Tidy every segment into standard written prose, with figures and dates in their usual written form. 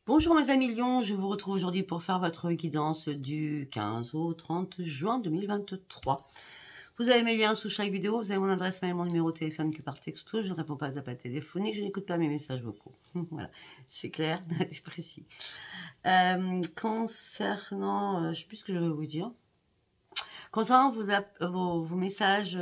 Bonjour mes amis Lions, je vous retrouve aujourd'hui pour faire votre guidance du 15 au 30 juin 2023. Vous avez mes liens sous chaque vidéo, vous avez mon adresse mail, mon numéro de téléphone que par texto, je ne réponds pas aux appels téléphoniques, je n'écoute pas mes messages vocaux. Voilà, c'est clair, c'est précis. Concernant, je ne sais plus ce que je vais vous dire. Concernant vos messages,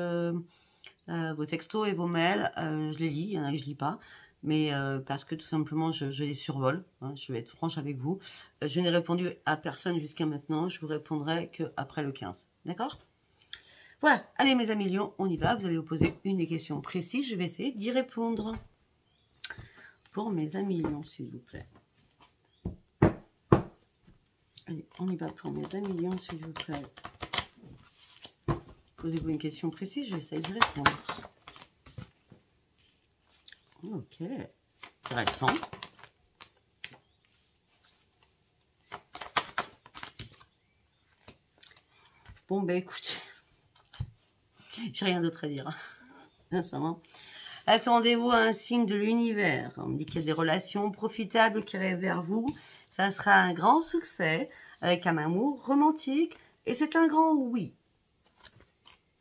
vos textos et vos mails, je les lis, il y en a que je ne lis pas. Mais parce que tout simplement, je les survole. Hein, je vais être franche avec vous. Je n'ai répondu à personne jusqu'à maintenant. Je vous répondrai qu'après le 15. D'accord? Voilà. Allez, mes amis Lions, on y va. Vous allez vous poser une question précise. Je vais essayer d'y répondre. Pour mes amis Lions, s'il vous plaît. Allez, on y va pour mes amis Lions, s'il vous plaît. Posez-vous une question précise. Je vais essayer d'y répondre. Ok, intéressant. Bon, ben écoute, j'ai rien d'autre à dire, sincèrement. Attendez-vous à un signe de l'univers. On me dit qu'il y a des relations profitables qui arrivent vers vous. Ça sera un grand succès avec un amour romantique et c'est un grand oui.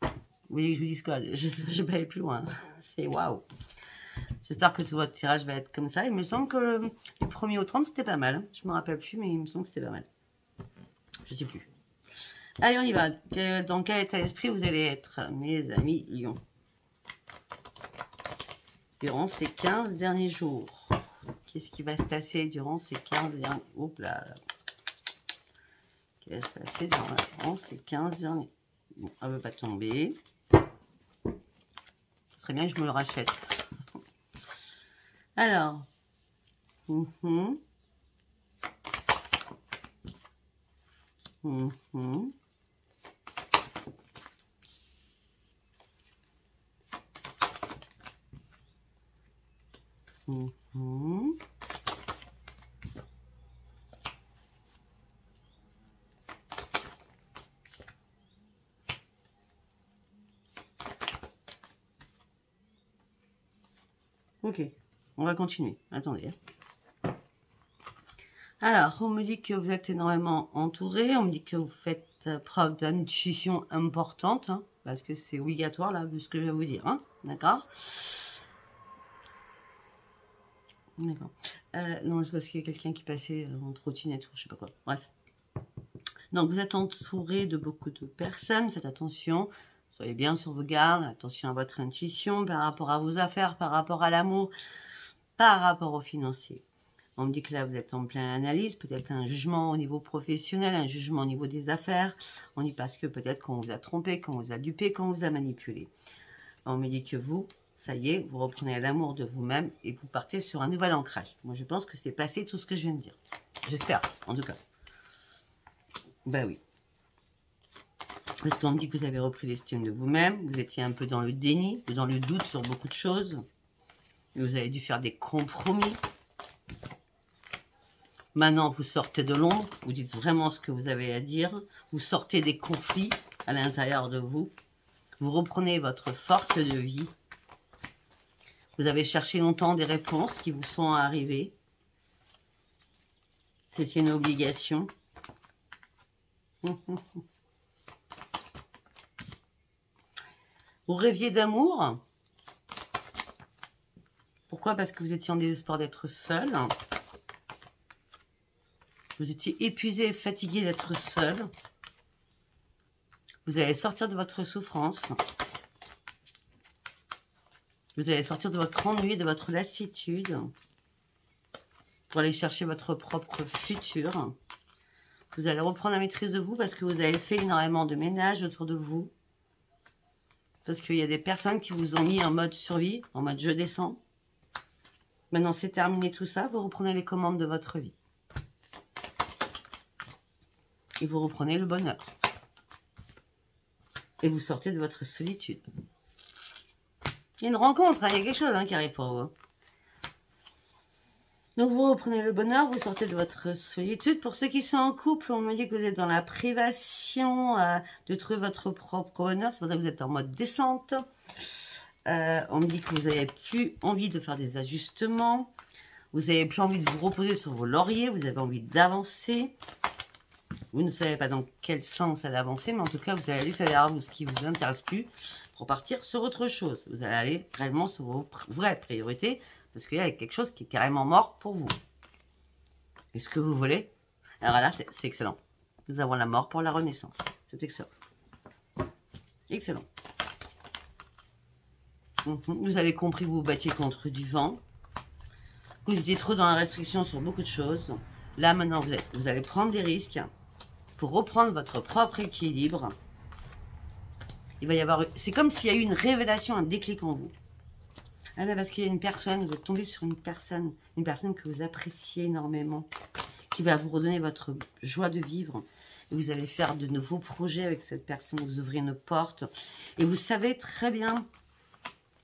Vous voulez que je vous dise quoi? Je vais aller plus loin. C'est waouh. J'espère que tout votre tirage va être comme ça. Il me semble que du 1er au 30, c'était pas mal. Je ne me rappelle plus, mais il me semble que c'était pas mal. Je ne sais plus. Allez, on y va. Dans quel état d'esprit vous allez être, mes amis Lions, durant ces 15 derniers jours? Qu'est-ce qui va se passer durant ces 15 derniers... Oups là. Qu'est-ce qui va se passer durant ces 15 derniers... Bon, elle ne veut pas tomber. Ce serait bien que je me le rachète. Alors, Ok, on va continuer. Attendez. Alors, on me dit que vous êtes énormément entouré. On me dit que vous faites preuve d'intuition importante. Hein, parce que c'est obligatoire, là, vu ce que je vais vous dire. Hein, d'accord? D'accord. Non, c'est parce qu'il y a quelqu'un qui passait en trottinette ou je sais pas quoi. Bref. Donc, vous êtes entouré de beaucoup de personnes. Faites attention. Soyez bien sur vos gardes. Attention à votre intuition par rapport à vos affaires, par rapport à l'amour, par rapport aux financiers. On me dit que là, vous êtes en pleine analyse, peut-être un jugement au niveau professionnel, un jugement au niveau des affaires. On dit parce que peut-être qu'on vous a trompé, qu'on vous a dupé, qu'on vous a manipulé. On me dit que vous, ça y est, vous reprenez l'amour de vous-même et vous partez sur un nouvel ancrage. Moi, je pense que c'est passé tout ce que je viens de dire. J'espère, en tout cas. Ben oui. Parce qu'on me dit que vous avez repris l'estime de vous-même. Vous étiez un peu dans le déni, dans le doute sur beaucoup de choses. Et vous avez dû faire des compromis. Maintenant, vous sortez de l'ombre, vous dites vraiment ce que vous avez à dire, vous sortez des conflits à l'intérieur de vous, vous reprenez votre force de vie, vous avez cherché longtemps des réponses qui vous sont arrivées, c'était une obligation. Vous rêviez d'amour. Pourquoi? Parce que vous étiez en désespoir d'être seul. Vous étiez épuisé et fatigué d'être seul. Vous allez sortir de votre souffrance. Vous allez sortir de votre ennui, de votre lassitude. Pour aller chercher votre propre futur. Vous allez reprendre la maîtrise de vous parce que vous avez fait énormément de ménage autour de vous. Parce qu'il y a des personnes qui vous ont mis en mode survie, en mode je descends. Maintenant c'est terminé tout ça, vous reprenez les commandes de votre vie. Et vous reprenez le bonheur. Et vous sortez de votre solitude. Il y a une rencontre, hein, il y a quelque chose qui arrive pour vous. Donc vous reprenez le bonheur, vous sortez de votre solitude. Pour ceux qui sont en couple, on me dit que vous êtes dans la privation de trouver votre propre bonheur. C'est pour ça que vous êtes en mode descente. On me dit que vous n'avez plus envie de faire des ajustements. Vous n'avez plus envie de vous reposer sur vos lauriers, vous avez envie d'avancer. Vous ne savez pas dans quel sens aller avancer, mais en tout cas, vous allez laisser derrière vous ce qui ne vous intéresse plus pour partir sur autre chose. Vous allez aller réellement sur vos vraies priorités, parce qu'il y a quelque chose qui est carrément mort pour vous. Est-ce que vous voulez? Alors là, c'est excellent. Nous avons la mort pour la renaissance. C'est excellent. Excellent. Vous avez compris que vous vous battiez contre du vent. Que vous étiez trop dans la restriction sur beaucoup de choses. Là, maintenant, vous allez prendre des risques pour reprendre votre propre équilibre. Il va y avoir... C'est comme s'il y a eu une révélation, un déclic en vous. Ah ben parce qu'il y a une personne, vous êtes tombé sur une personne que vous appréciez énormément, qui va vous redonner votre joie de vivre. Et vous allez faire de nouveaux projets avec cette personne, vous ouvrez une porte. Et vous savez très bien,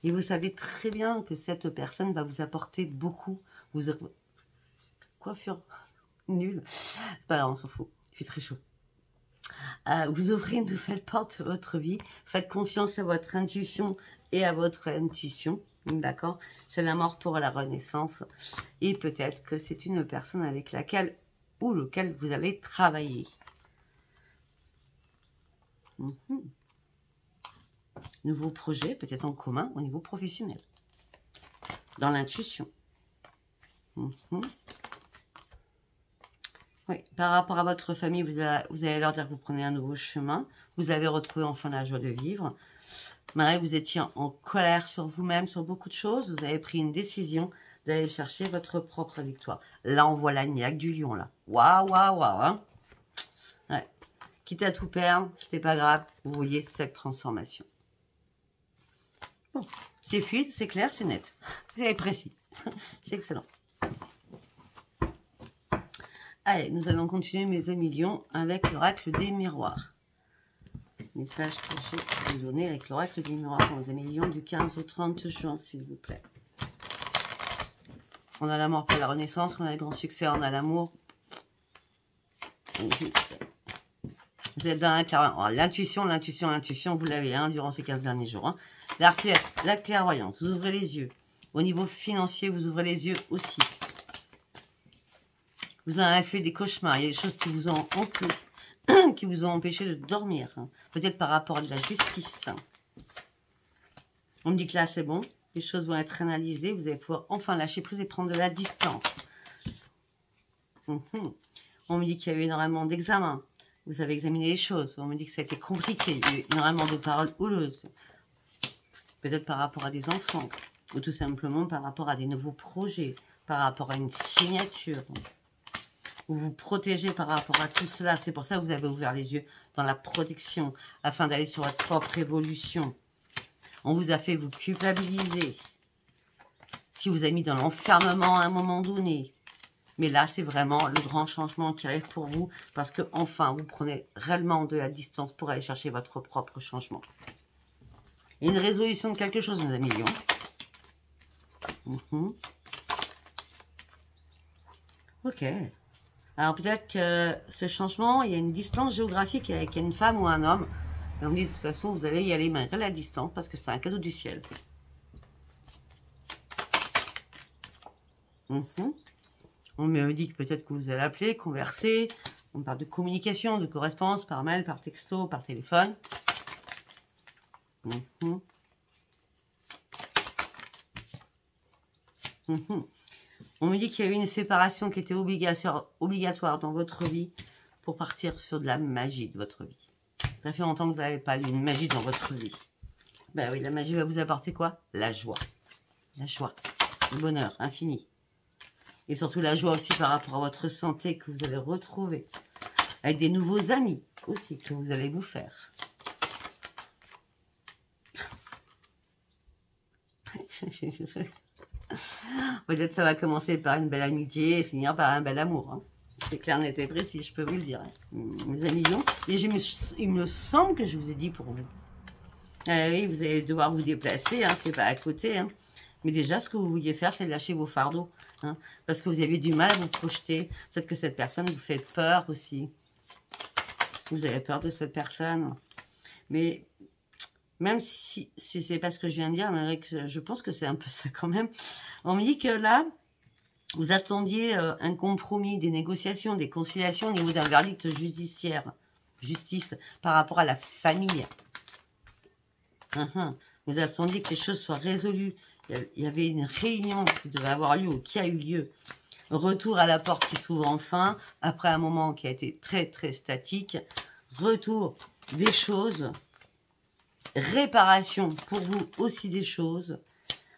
que cette personne va vous apporter beaucoup. Coiffure nulle. C'est pas grave, on s'en fout. Il fait très chaud. Vous ouvrez une nouvelle porte de votre vie. Faites confiance à votre intuition et à votre intuition. D'accord? C'est la mort pour la renaissance. Et peut-être que c'est une personne avec laquelle ou lequel vous allez travailler. Nouveau projet, peut-être en commun au niveau professionnel. Dans l'intuition. Oui, par rapport à votre famille, vous allez leur dire que vous prenez un nouveau chemin. Vous avez retrouvé enfin la joie de vivre. Malgré que vous étiez en colère sur vous-même, sur beaucoup de choses, vous avez pris une décision d'aller chercher votre propre victoire. Là, on voit l'agnac du lion, là. Waouh, waouh, waouh, hein. Ouais. Quitte à tout perdre, c'était pas grave. Vous voyez cette transformation. Bon, c'est fluide, c'est clair, c'est net. C'est précis. C'est excellent. Allez, nous allons continuer, mes amis lions, avec l'oracle des miroirs. Message que je vais vous donner avec l'oracle des miroirs pour mes amis lions du 15 au 30 juin, s'il vous plaît. On a la mort pour la renaissance, on a le grand succès, on a l'amour. Vous êtes dans un clairvoyant. L'intuition, vous l'avez durant ces 15 derniers jours. Hein. La clairvoyance, vous ouvrez les yeux. Au niveau financier, vous ouvrez les yeux aussi. Vous en avez fait des cauchemars. Il y a des choses qui vous ont hanté, qui vous ont empêché de dormir. Hein. Peut-être par rapport à de la justice. Hein. On me dit que là, c'est bon. Les choses vont être analysées. Vous allez pouvoir enfin lâcher prise et prendre de la distance. On me dit qu'il y a eu énormément d'examens. Vous avez examiné les choses. On me dit que ça a été compliqué. Il y a eu énormément de paroles houleuses. Peut-être par rapport à des enfants. Ou tout simplement par rapport à des nouveaux projets. Par rapport à une signature. Vous vous protégez par rapport à tout cela. C'est pour ça que vous avez ouvert les yeux dans la protection. Afin d'aller sur votre propre évolution. On vous a fait vous culpabiliser. Ce qui vous a mis dans l'enfermement à un moment donné. Mais là, c'est vraiment le grand changement qui arrive pour vous. Parce que enfin, vous prenez réellement de la distance pour aller chercher votre propre changement. Et une résolution de quelque chose, mes amis lions. Ok. Alors peut-être que ce changement, il y a une distance géographique avec une femme ou un homme. Et on me dit de toute façon, vous allez y aller malgré la distance parce que c'est un cadeau du ciel. On me dit que peut-être que vous allez appeler, converser. On parle de communication, de correspondance par mail, par texto, par téléphone. On me dit qu'il y a eu une séparation qui était obligatoire dans votre vie pour partir sur de la magie de votre vie. Ça fait longtemps que vous n'avez pas eu une magie dans votre vie. Ben oui, la magie va vous apporter quoi? La joie. La joie. Le bonheur infini. Et surtout la joie aussi par rapport à votre santé que vous allez retrouver. Avec des nouveaux amis aussi que vous allez vous faire. Peut-être ça va commencer par une belle amitié et finir par un bel amour. Hein. C'est clair, net et précis, je peux vous le dire. Hein. Mes amis lions. Et il me semble que je vous ai dit pour vous. Oui, vous allez devoir vous déplacer, hein, c'est pas à côté. Hein. Mais déjà, ce que vous vouliez faire, c'est lâcher vos fardeaux. Hein, parce que vous avez du mal à vous projeter. Peut-être que cette personne vous fait peur aussi. Vous avez peur de cette personne. Mais même si c'est pas ce que je viens de dire, mais je pense que c'est un peu ça quand même. On me dit que là, Vous attendiez un compromis, des négociations, des conciliations au niveau d'un verdict judiciaire. Justice par rapport à la famille. Vous attendiez que les choses soient résolues. Il y avait une réunion qui devait avoir lieu ou qui a eu lieu. Retour à la porte qui s'ouvre enfin, après un moment qui a été très très statique. Retour des choses. Réparation pour vous aussi des choses.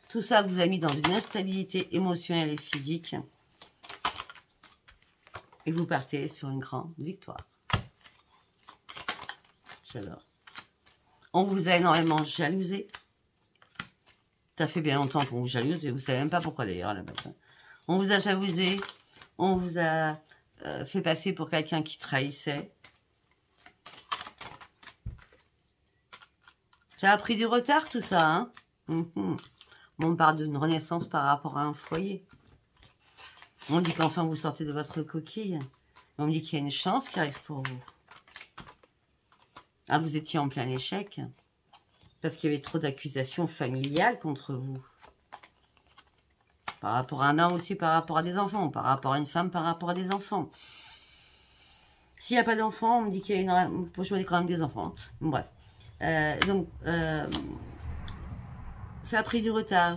Tout ça vous a mis dans une instabilité émotionnelle et physique. Et vous partez sur une grande victoire. J'adore. On vous a énormément jalousé. Ça fait bien longtemps qu'on vous jalouse et vous ne savez même pas pourquoi d'ailleurs à la base. On vous a jalousé. On vous a fait passer pour quelqu'un qui trahissait. Ça a pris du retard tout ça, hein. On parle d'une renaissance par rapport à un foyer. On dit qu'enfin vous sortez de votre coquille. On me dit qu'il y a une chance qui arrive pour vous. Ah, vous étiez en plein échec. Parce qu'il y avait trop d'accusations familiales contre vous. Par rapport à un homme aussi, par rapport à des enfants. Par rapport à une femme, par rapport à des enfants. S'il n'y a pas d'enfants, on me dit qu'il y a une... Vous pouvez choisir quand même des enfants. Bref. Ça a pris du retard.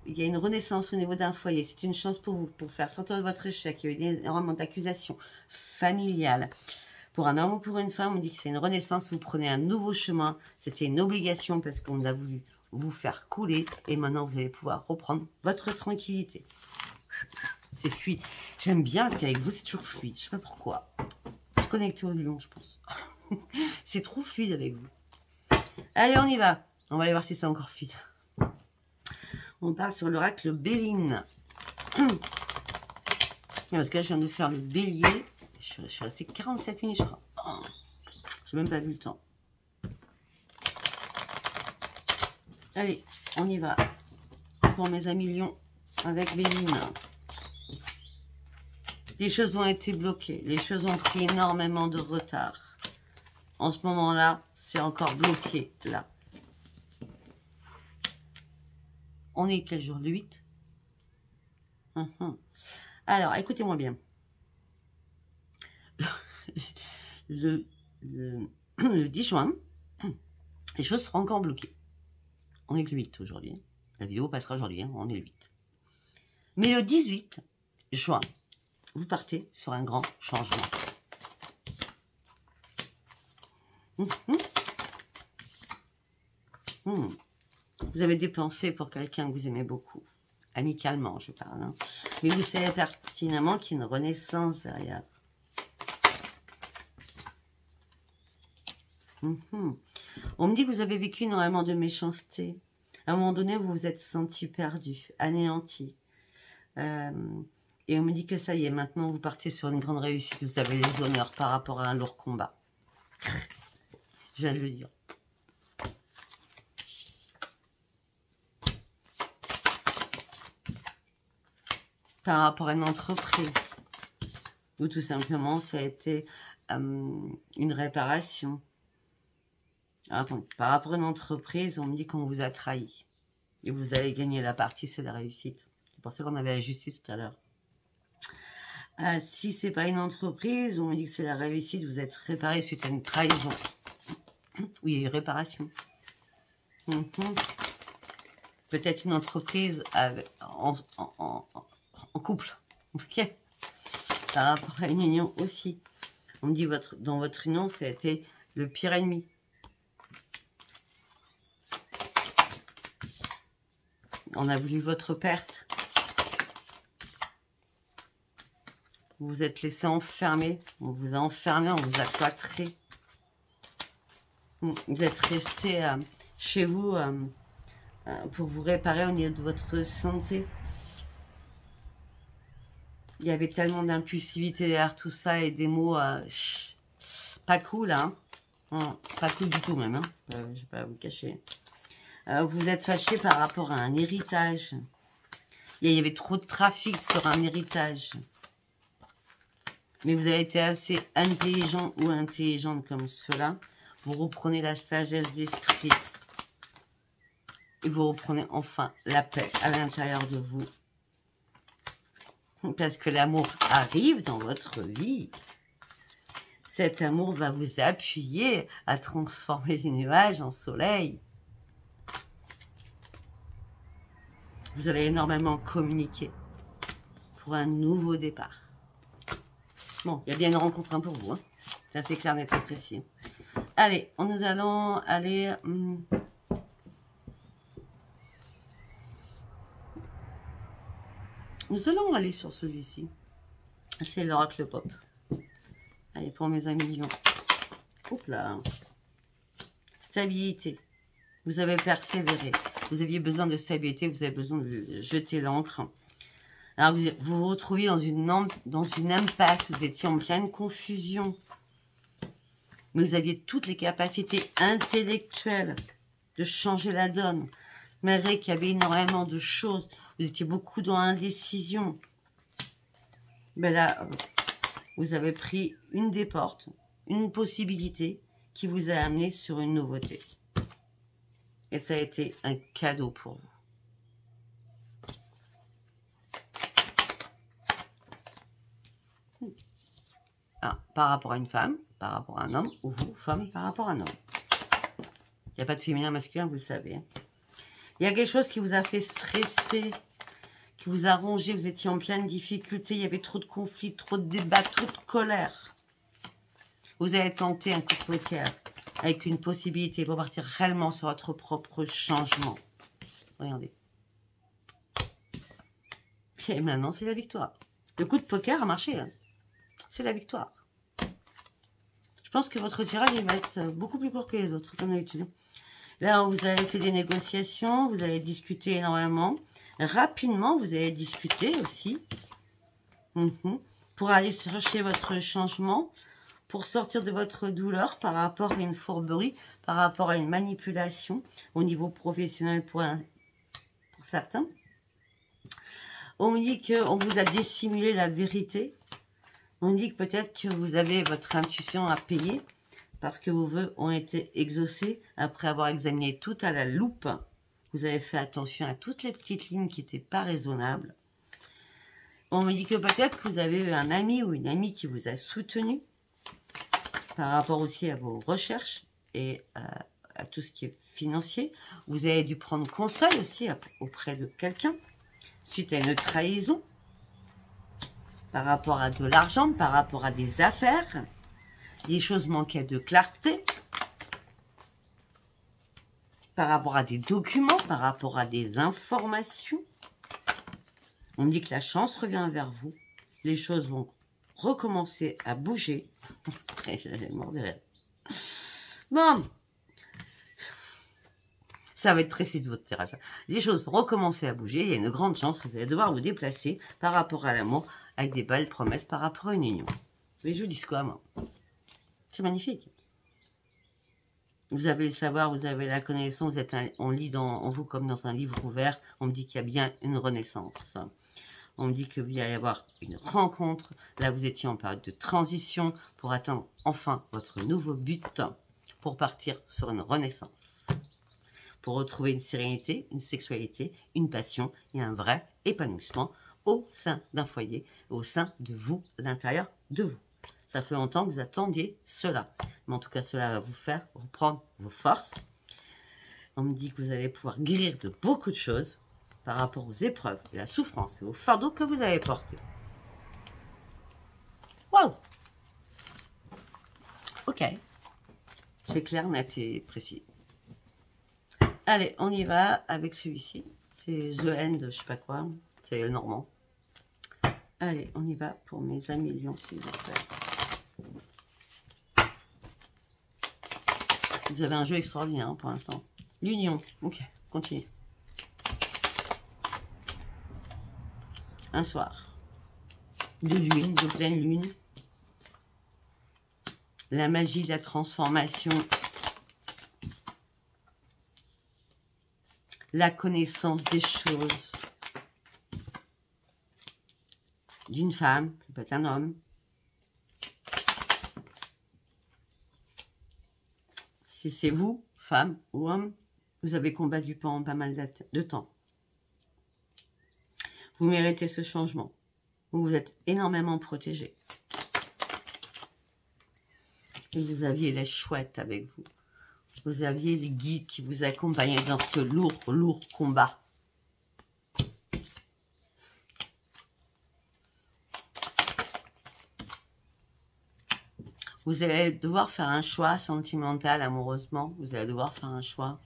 Il y a une renaissance au niveau d'un foyer. C'est une chance pour vous, pour faire sortir de votre échec. Il y a eu énormément d'accusations familiales. Pour un homme ou pour une femme, on dit que c'est une renaissance. Vous prenez un nouveau chemin. C'était une obligation parce qu'on a voulu vous faire couler. Et maintenant, vous allez pouvoir reprendre votre tranquillité. C'est fluide. J'aime bien parce qu'avec vous, c'est toujours fluide. Je ne sais pas pourquoi. Je suis connectée au lion, je pense. C'est trop fluide avec vous. Allez, on y va. On va aller voir si c'est encore fluide. On part sur l'oracle Béline. Parce que là, je viens de faire le bélier. Je suis restée 47 minutes, je crois. Oh, je n'ai même pas vu le temps. Allez, on y va. Pour mes amis lions, avec Béline. Les choses ont été bloquées. Les choses ont pris énormément de retard. En ce moment-là, c'est encore bloqué, là. On est quel jour? Le 8. Alors, écoutez-moi bien. Le 10 juin, les choses seront encore bloquées. On est le 8 aujourd'hui. La vidéo passera aujourd'hui, hein, on est le 8. Mais le 18 juin, vous partez sur un grand changement. Vous avez dépensé pour quelqu'un que vous aimez beaucoup. Amicalement, je parle. Hein. Mais vous savez pertinemment qu'il y a une renaissance derrière. On me dit que vous avez vécu énormément de méchanceté. À un moment donné, vous vous êtes senti perdu, anéanti. Et on me dit que ça y est, maintenant vous partez sur une grande réussite. Vous avez les honneurs par rapport à un lourd combat. Je viens de le dire. Par rapport à une entreprise. Ou tout simplement, ça a été une réparation. Alors, attendez, par rapport à une entreprise, on me dit qu'on vous a trahi. Et vous avez gagné la partie, c'est la réussite. C'est pour ça qu'on avait ajusté tout à l'heure. Si c'est pas une entreprise, on me dit que c'est la réussite. Vous êtes réparé suite à une trahison. Oui, il y a eu réparation. Peut-être une entreprise avec, en couple. Ok. Par rapport à une union aussi. On me dit dans votre union, ça a été le pire ennemi. On a voulu votre perte. Vous vous êtes laissé enfermer. On vous a enfermé, on vous a cloîtré. Vous êtes resté chez vous pour vous réparer au niveau de votre santé. Il y avait tellement d'impulsivité derrière tout ça et des mots pas cool, hein. Pas cool du tout même, hein. Je ne vais pas vous cacher. Vous êtes fâché par rapport à un héritage. Il y avait trop de trafic sur un héritage. Mais vous avez été assez intelligent ou intelligente comme cela. Vous reprenez la sagesse d'esprit. Et vous reprenez enfin la paix à l'intérieur de vous. Parce que l'amour arrive dans votre vie. Cet amour va vous appuyer à transformer les nuages en soleil. Vous allez énormément communiquer pour un nouveau départ. Bon, il y a bien une rencontre pour vous. Hein. C'est assez clair, net et précis. Allez, nous allons aller... Nous allons aller sur celui-ci. C'est l'oracle pop. Allez, pour mes amis lions. Oups là. Stabilité. Vous avez persévéré. Vous aviez besoin de stabilité. Vous avez besoin de jeter l'encre. Alors, vous vous retrouvez dans une impasse. Vous étiez en pleine confusion. Vous aviez toutes les capacités intellectuelles de changer la donne. Malgré qu'il y avait énormément de choses. Vous étiez beaucoup dans l'indécision. Mais là, vous avez pris une des portes, une possibilité qui vous a amené sur une nouveauté. Et ça a été un cadeau pour vous. Ah, par rapport à une femme, par rapport à un homme, ou vous, femme, par rapport à un homme. Il n'y a pas de féminin, masculin, vous le savez. Hein. Il y a quelque chose qui vous a fait stresser, qui vous a rongé, vous étiez en pleine difficulté, il y avait trop de conflits, trop de débats, trop de colère. Vous avez tenté un coup de poker avec une possibilité pour partir réellement sur votre propre changement. Regardez. Et maintenant, c'est la victoire. Le coup de poker a marché. Hein. C'est la victoire. Je pense que votre tirage il va être beaucoup plus court que les autres, comme d'habitude. Là, vous avez fait des négociations, vous avez discuté énormément. Rapidement, vous avez discuté aussi. Pour aller chercher votre changement, pour sortir de votre douleur par rapport à une fourberie, par rapport à une manipulation au niveau professionnel pour certains. On me dit qu'on vous a dissimulé la vérité. On me dit que peut-être que vous avez votre intuition à payer parce que vos vœux ont été exaucés après avoir examiné tout à la loupe. Vous avez fait attention à toutes les petites lignes qui n'étaient pas raisonnables. On me dit que peut-être que vous avez eu un ami ou une amie qui vous a soutenu par rapport aussi à vos recherches et à tout ce qui est financier. Vous avez dû prendre conseil aussi auprès de quelqu'un suite à une trahison par rapport à de l'argent, par rapport à des affaires. Les choses manquaient de clarté par rapport à des documents, par rapport à des informations. On me dit que la chance revient vers vous. Les choses vont recommencer à bouger. J'allais mort de rire. Bon. Ça va être très fluide votre tirage. Les choses vont recommencer à bouger. Il y a une grande chance que vous allez devoir vous déplacer par rapport à l'amour avec des belles promesses par rapport à une union. Mais je vous dis quoi, moi? C'est magnifique. Vous avez le savoir, vous avez la connaissance, on lit en vous comme dans un livre ouvert. On me dit qu'il y a bien une renaissance. On me dit qu'il va y avoir une rencontre. Là, vous étiez en période de transition pour atteindre enfin votre nouveau but, pour partir sur une renaissance. Pour retrouver une sérénité, une sexualité, une passion et un vrai épanouissement au sein d'un foyer, au sein de vous, à l'intérieur de vous. Ça fait longtemps que vous attendiez cela. Mais en tout cas, cela va vous faire reprendre vos forces. On me dit que vous allez pouvoir guérir de beaucoup de choses par rapport aux épreuves et la souffrance et aux fardeaux que vous avez portés. Waouh! Ok. C'est clair, net et précis. Allez, on y va avec celui-ci. C'est The End, je sais pas quoi. C'est le normand. Allez, on y va pour mes amis lions, s'il vous plaît. Vous avez un jeu extraordinaire hein, pour l'instant. L'union. Ok, continue. Un soir. De lune, de pleine lune. La magie de la transformation. La connaissance des choses. D'une femme, ça peut être un homme. Si c'est vous, femme ou homme, vous avez combattu pendant pas mal de temps. Vous méritez ce changement. où vous êtes énormément protégé. Et vous aviez les chouettes avec vous. Vous aviez les guides qui vous accompagnaient dans ce lourd, lourd combat. Vous allez devoir faire un choix sentimental, amoureusement. Vous allez devoir faire un choix.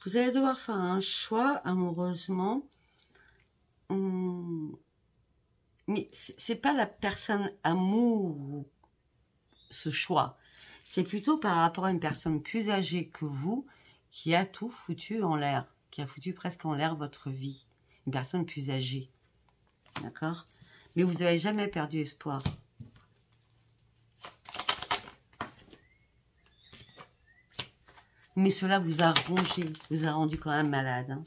Vous allez devoir faire un choix amoureusement. Mais c'est pas la personne amour, ce choix. C'est plutôt par rapport à une personne plus âgée que vous qui a tout foutu en l'air, qui a foutu presque en l'air votre vie. Une personne plus âgée. D'accord? Mais vous n'avez jamais perdu espoir. Mais cela vous a rongé, vous a rendu quand même malade. Hein.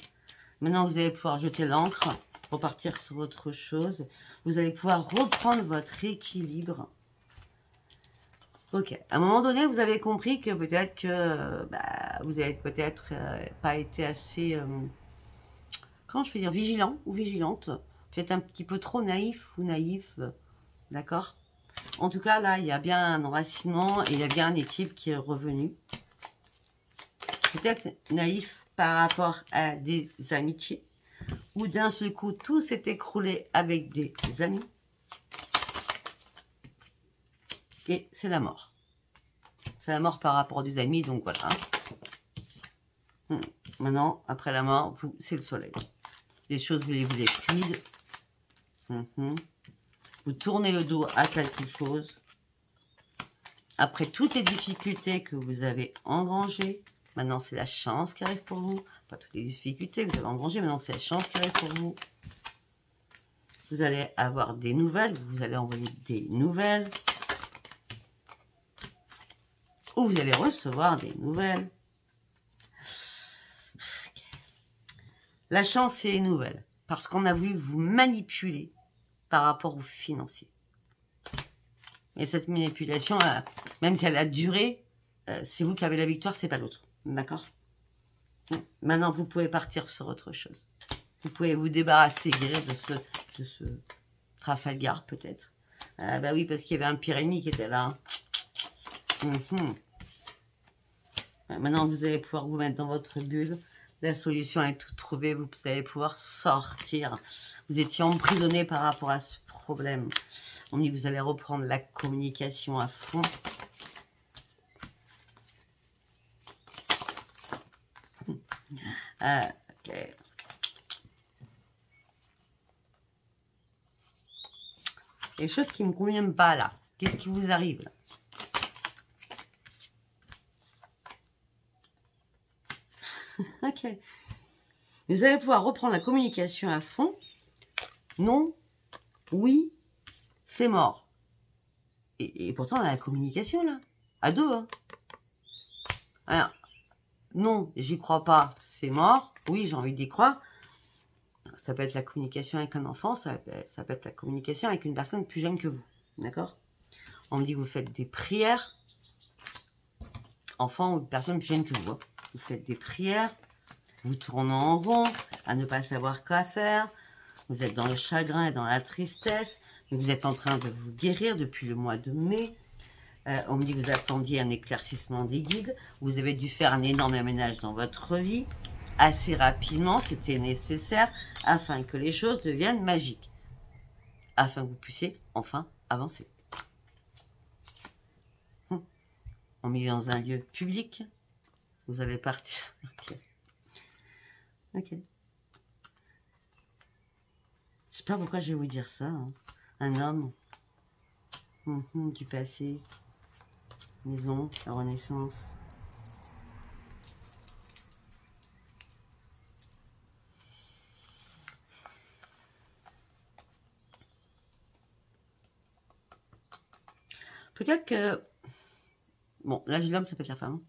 Maintenant, vous allez pouvoir jeter l'encre pour partir sur autre chose. Vous allez pouvoir reprendre votre équilibre. Ok. À un moment donné, vous avez compris que peut-être que vous n'avez peut-être pas été assez, comment je peux dire, vigilant ou vigilante. Peut-être un petit peu trop naïf ou naïf. D'accord? En tout cas, là, il y a bien un enracinement et il y a bien un équilibre qui est revenu. Peut-être naïf par rapport à des amitiés, où d'un seul coup, tout s'est écroulé avec des amis. Et c'est la mort. C'est la mort par rapport à des amis, donc voilà. Maintenant, après la mort, c'est le soleil. Les choses, vous les prises. Vous tournez le dos à quelque chose. Après toutes les difficultés que vous avez engrangées, maintenant, c'est la chance qui arrive pour vous. Pas toutes les difficultés que vous avez engrangées. Maintenant, c'est la chance qui arrive pour vous. Vous allez avoir des nouvelles. Vous allez envoyer des nouvelles. Ou vous allez recevoir des nouvelles. La chance, c'est les nouvelles. Parce qu'on a voulu vous manipuler par rapport aux financiers. Et cette manipulation, même si elle a duré, c'est vous qui avez la victoire, c'est pas l'autre. D'accord? Maintenant, vous pouvez partir sur autre chose. Vous pouvez vous débarrasser, guérir de ce Trafalgar, peut-être. Bah oui, parce qu'il y avait un pire ennemi qui était là. Maintenant, vous allez pouvoir vous mettre dans votre bulle. La solution est toute trouvée. Vous allez pouvoir sortir. Vous étiez emprisonné par rapport à ce problème. On dit que vous allez reprendre la communication à fond. Ok. Il y a des choses qui ne me conviennent pas là. Qu'est-ce qui vous arrive là? Ok. Vous allez pouvoir reprendre la communication à fond. Non, oui, c'est mort. Et pourtant, on a la communication là. À deux. Hein. Alors, non, j'y crois pas, c'est mort. Oui, j'ai envie d'y croire. Ça peut être la communication avec un enfant, ça peut être la communication avec une personne plus jeune que vous. D'accord? On me dit que vous faites des prières. Enfant ou personne plus jeune que vous. Hein. Vous faites des prières. Vous tournez en rond, à ne pas savoir quoi faire. Vous êtes dans le chagrin et dans la tristesse. Mais vous êtes en train de vous guérir depuis le mois de mai. On me dit que vous attendiez un éclaircissement des guides. Vous avez dû faire un énorme ménage dans votre vie. Assez rapidement, c'était nécessaire afin que les choses deviennent magiques. Afin que vous puissiez enfin avancer. On met dans un lieu public. Vous allez partir. Ok. Ok. Je sais pas pourquoi je vais vous dire ça. Hein. Un homme du passé. Maison, la Renaissance. Peut-être que... Bon, l'âge de l'homme, ça peut être la femme.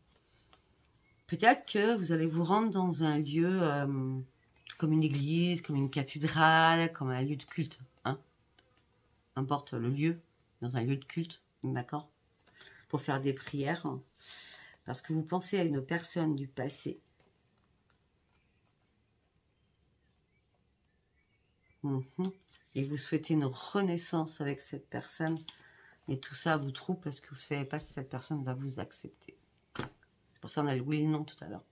Peut-être que vous allez vous rendre dans un lieu comme une église, comme une cathédrale, comme un lieu de culte. Hein, importe le lieu, dans un lieu de culte, d'accord, pour faire des prières. Parce que vous pensez à une personne du passé. Et vous souhaitez une renaissance avec cette personne. Et tout ça vous trouble parce que vous ne savez pas si cette personne va vous accepter. C'est pour ça qu'on a le oui et le non tout à l'heure.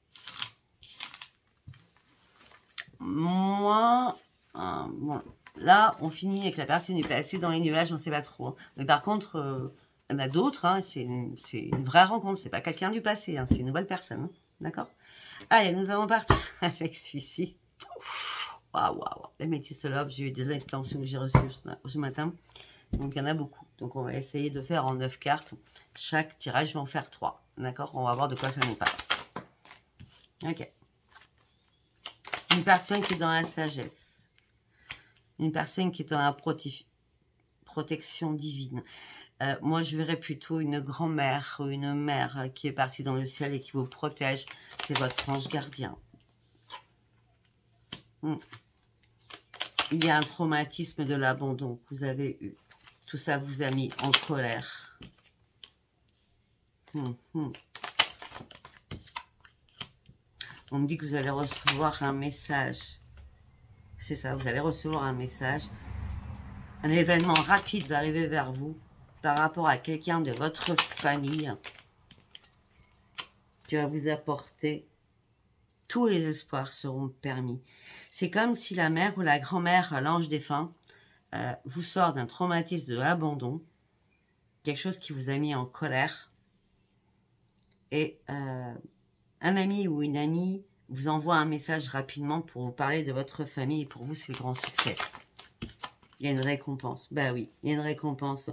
Moi, bon, là, on finit avec la personne du passé dans les nuages, on ne sait pas trop. Hein. Mais par contre, il y en a d'autres, hein, c'est une vraie rencontre, c'est pas quelqu'un du passé, hein, c'est une nouvelle personne. Hein, d'accord? Allez, nous allons partir avec celui-ci. Waouh, waouh, l'Amethyst Love, j'ai eu des extensions que j'ai reçues ce matin. Donc, il y en a beaucoup. Donc, on va essayer de faire en 9 cartes. Chaque tirage, je vais en faire 3. D'accord? On va voir de quoi ça nous parle. Ok. Une personne qui est dans la sagesse. Une personne qui est dans la protection divine. Moi, je verrais plutôt une grand-mère ou une mère qui est partie dans le ciel et qui vous protège. C'est votre ange gardien. Il y a un traumatisme de l'abandon que vous avez eu. Tout ça vous a mis en colère. On me dit que vous allez recevoir un message. C'est ça, vous allez recevoir un message. Un événement rapide va arriver vers vous par rapport à quelqu'un de votre famille qui va vous apporter tous les espoirs seront permis. C'est comme si la mère ou la grand-mère, l'ange défunt, vous sort d'un traumatisme de l'abandon, quelque chose qui vous a mis en colère, et un ami ou une amie vous envoie un message rapidement pour vous parler de votre famille, et pour vous, c'est le grand succès. Il y a une récompense. Ben oui, il y a une récompense.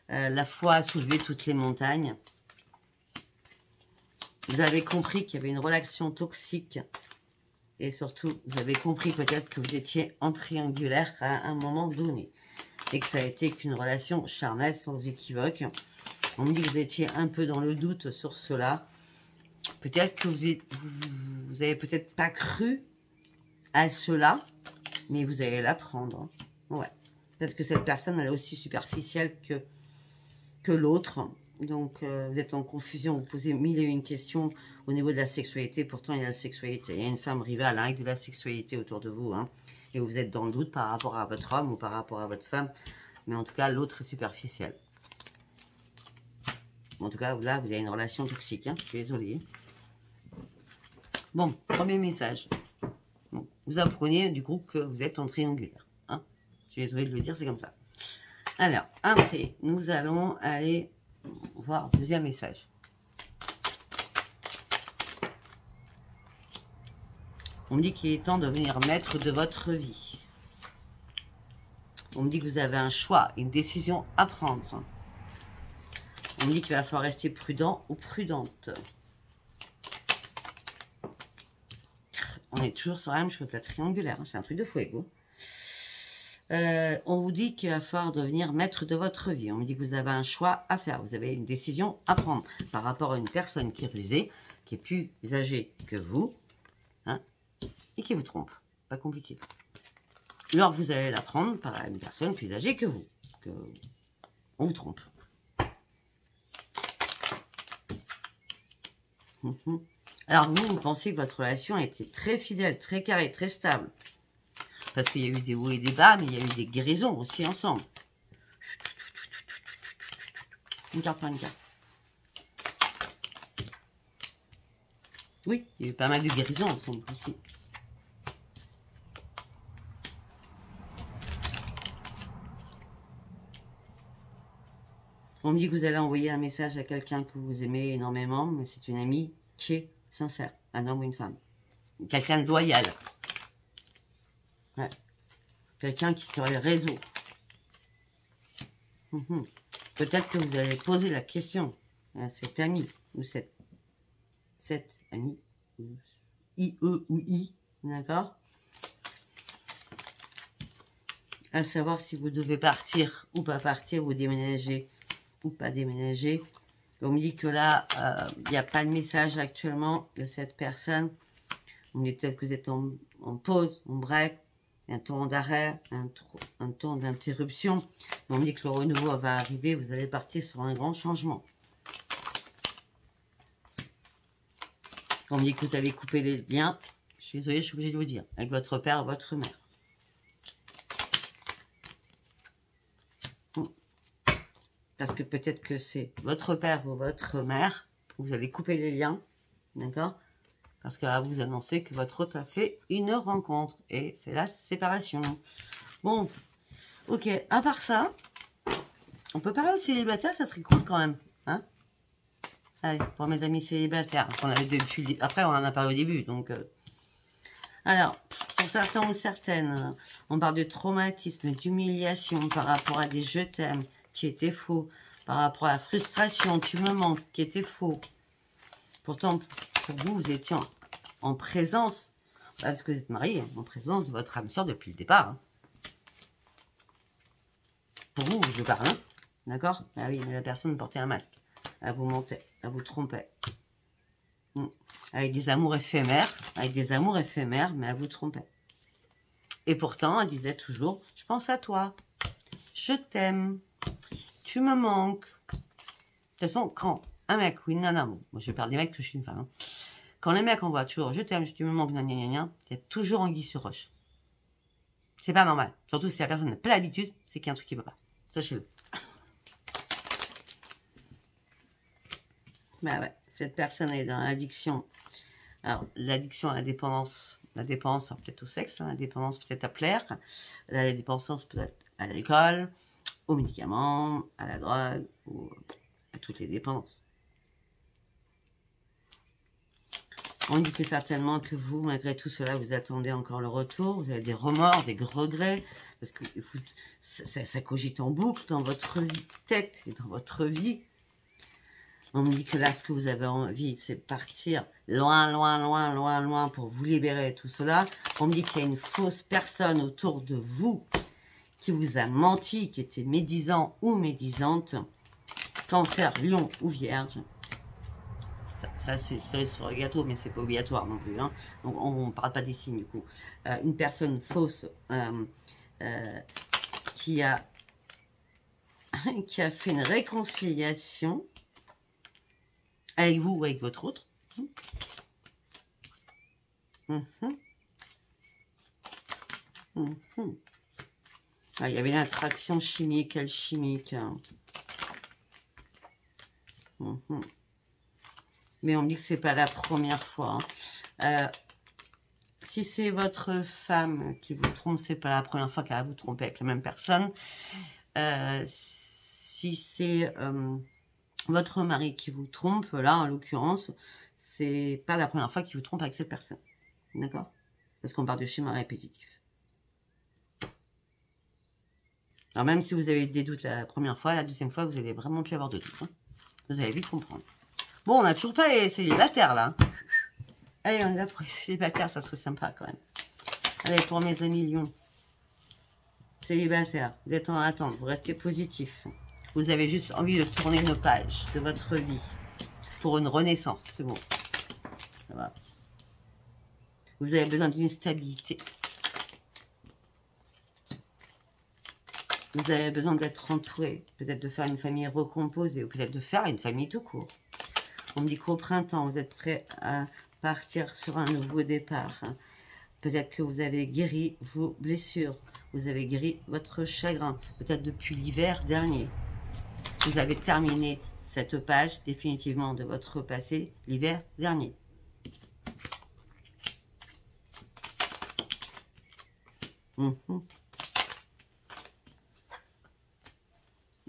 La foi a soulevé toutes les montagnes. Vous avez compris qu'il y avait une relation toxique. Et surtout, vous avez compris peut-être que vous étiez en triangulaire à un moment donné. Et que ça a été qu'une relation charnelle sans équivoque. On me dit que vous étiez un peu dans le doute sur cela. Peut-être que vous avez peut-être pas cru à cela. Mais vous allez l'apprendre. Ouais. Parce que cette personne, elle est aussi superficielle que l'autre. Donc, vous êtes en confusion. Vous posez mille et une questions au niveau de la sexualité. Pourtant, il y a la sexualité. Il y a une femme rivale avec de la sexualité autour de vous. Hein, et vous êtes dans le doute par rapport à votre homme ou par rapport à votre femme. Mais en tout cas, l'autre est superficiel. En tout cas, là, vous avez une relation toxique. Hein, je suis désolée. Bon, premier message. Bon, vous apprenez du coup que vous êtes en triangulaire. Hein, je suis désolée de le dire, c'est comme ça. Alors, après, nous allons aller voir le deuxième message. On me dit qu'il est temps de devenir maître de votre vie. On me dit que vous avez un choix, une décision à prendre. On me dit qu'il va falloir rester prudent ou prudente. On est toujours sur la même chose, la triangulaire. Hein, c'est un truc de fuego. On vous dit qu'il va falloir devenir maître de votre vie. On me dit que vous avez un choix à faire. Vous avez une décision à prendre par rapport à une personne qui est rusée, qui est plus âgée que vous, hein, et qui vous trompe. Pas compliqué. Alors, vous allez la prendre par une personne plus âgée que vous. On vous trompe. Alors, vous pensez que votre relation a été très fidèle, très carrée, très stable. Parce qu'il y a eu des hauts et des bas, mais il y a eu des guérisons aussi ensemble. Une carte par une carte. Oui, il y a eu pas mal de guérisons ensemble aussi. On me dit que vous allez envoyer un message à quelqu'un que vous aimez énormément, mais c'est une amie qui est sincère, un homme ou une femme. Quelqu'un de loyal. Ouais. Quelqu'un qui est sur les réseaux. Peut-être que vous allez poser la question à cet ami ou cette amie, IE ou I, d'accord? À savoir si vous devez partir ou pas partir, ou déménager ou pas déménager. On me dit que là, il n'y a pas de message actuellement de cette personne. On dit peut-être que vous êtes en pause, en break, un temps d'arrêt, un temps d'interruption. On dit que le renouveau va arriver, vous allez partir sur un grand changement. On dit que vous allez couper les liens. Je suis désolée, je suis obligée de vous dire, avec votre père, votre mère. Parce que peut-être que c'est votre père ou votre mère, vous allez couper les liens, d'accord? Parce qu'elle va vous annoncer que votre hôte a fait une rencontre. Et c'est la séparation. Bon, ok. À part ça, on peut parler aux célibataires, ça serait cool quand même. Hein? Allez, pour mes amis célibataires. On avait depuis, après, on en a parlé au début. Donc, alors, pour certains ou certaines, on parle de traumatisme, d'humiliation par rapport à des je t'aime qui étaient faux. Par rapport à la frustration, tu me manques, qui était faux. Pourtant, pour vous, vous étiez en présence, parce que vous êtes marié, en présence de votre âme sœur depuis le départ. Hein. Pour vous, je parle, hein, d'accord? Ah oui, mais la personne portait un masque. Elle vous mentait, elle vous trompait. Avec des amours éphémères, mais elle vous trompait. Et pourtant, elle disait toujours, je pense à toi, je t'aime, tu me manques. De toute façon, quand un mec ou une nana, bon, moi je parle des mecs que je suis une femme, hein. Quand les mecs envoient toujours je t'aime, tu me manques, gna gna gna gna, il y a toujours anguille sur roche. C'est pas normal. Surtout si la personne n'a pas l'habitude, c'est qu'il y a un truc qui ne va pas. Sachez-le. Bah ouais, cette personne est dans l'addiction. Alors, l'addiction à la dépendance peut-être au sexe, hein, la dépendance peut-être à plaire, la dépendance peut-être à l'alcool, aux médicaments, à la drogue, ou à toutes les dépendances. On dit que certainement que vous, malgré tout cela, vous attendez encore le retour, vous avez des remords, des regrets, parce que ça cogite en boucle dans votre tête et dans votre vie. On me dit que là, ce que vous avez envie, c'est partir loin, loin, loin, loin, loin pour vous libérer de tout cela. On me dit qu'il y a une fausse personne autour de vous qui vous a menti, qui était médisant ou médisante, Cancer, Lion ou Vierge. Ça c'est sur le gâteau, mais c'est pas obligatoire non plus. Hein. Donc, on ne parle pas des signes, du coup. Une personne fausse qui a fait une réconciliation avec vous ou avec votre autre. Ah, il y avait une attraction chimique, alchimique. Mais on me dit que c'est pas la première fois. Hein. Si c'est votre femme qui vous trompe, c'est pas la première fois qu'elle va vous tromper avec la même personne. Si c'est votre mari qui vous trompe, là en l'occurrence, c'est pas la première fois qu'il vous trompe avec cette personne. D'accord? Parce qu'on parle de schéma répétitif. Alors même si vous avez eu des doutes la première fois, la deuxième fois, vous allez vraiment plus avoir de doutes. Hein. Vous allez vite comprendre. Bon, on n'a toujours pas les célibataires, là. Allez, on est là pour les célibataires, ça serait sympa, quand même. Allez, pour mes amis Lions. Célibataires, vous êtes en attente, vous restez positif. Vous avez juste envie de tourner une page de votre vie pour une renaissance, c'est bon. Ça va. Vous avez besoin d'une stabilité. Vous avez besoin d'être entouré, peut-être de faire une famille recomposée, ou peut-être de faire une famille tout court. On me dit qu'au printemps, vous êtes prêt à partir sur un nouveau départ. Peut-être que vous avez guéri vos blessures, vous avez guéri votre chagrin, peut-être depuis l'hiver dernier. Vous avez terminé cette page définitivement de votre passé l'hiver dernier.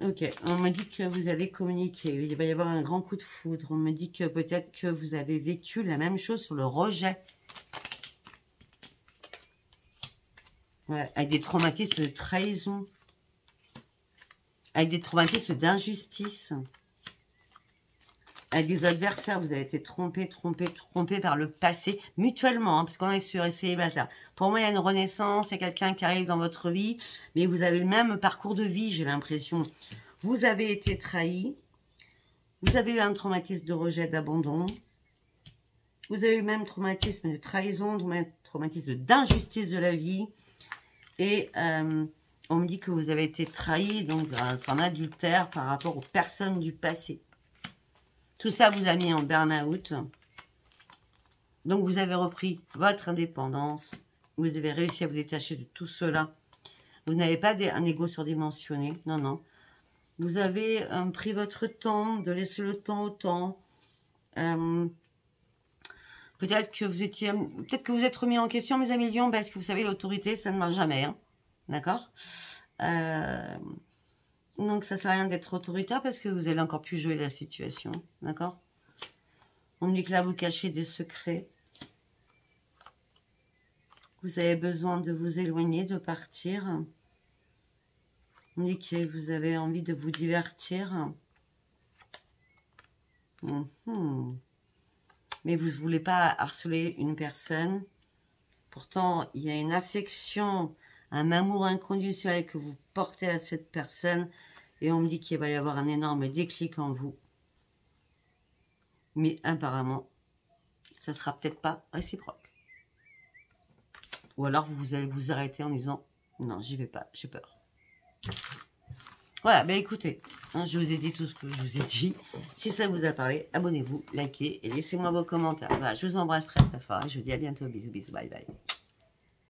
Ok, on me dit que vous allez communiquer, il va y avoir un grand coup de foudre. On me dit que peut-être que vous avez vécu la même chose sur le rejet. Ouais, avec des traumatismes de trahison. Avec des traumatismes d'injustice. Avec des adversaires, vous avez été trompé par le passé, mutuellement, hein, parce qu'on est sur les célibataires. Pour moi, il y a une renaissance, il y a quelqu'un qui arrive dans votre vie, mais vous avez le même parcours de vie, j'ai l'impression. Vous avez été trahi, vous avez eu un traumatisme de rejet, d'abandon, Vous avez eu même traumatisme de trahison, traumatisme d'injustice de la vie. Et on me dit que vous avez été trahi, donc en adultère par rapport aux personnes du passé. Tout ça vous a mis en burn-out. Donc vous avez repris votre indépendance. Vous avez réussi à vous détacher de tout cela. Vous n'avez pas un ego surdimensionné. Non, non. Vous avez pris votre temps, de laisser le temps au temps. Peut-être que vous êtes remis en question, mes amis lions, parce que vous savez, l'autorité, ça ne marche jamais. Hein. D'accord? Donc, ça ne sert à rien d'être autoritaire parce que vous allez encore plus jouer la situation. D'accord? On me dit que là, vous cachez des secrets. Vous avez besoin de vous éloigner, de partir. On me dit que vous avez envie de vous divertir. Mais vous ne voulez pas harceler une personne. Pourtant, il y a une affection, un amour inconditionnel que vous portez à cette personne. Et on me dit qu'il va y avoir un énorme déclic en vous. Mais apparemment, ça ne sera peut-être pas réciproque. Ou alors vous allez vous arrêter en disant « Non, j'y vais pas, j'ai peur ». Voilà, ben écoutez, hein, je vous ai dit tout ce que je vous ai dit. Si ça vous a parlé, abonnez-vous, likez et laissez-moi vos commentaires. Voilà, je vous embrasse très très fort et je vous dis à bientôt. Bisous, bisous, bye bye.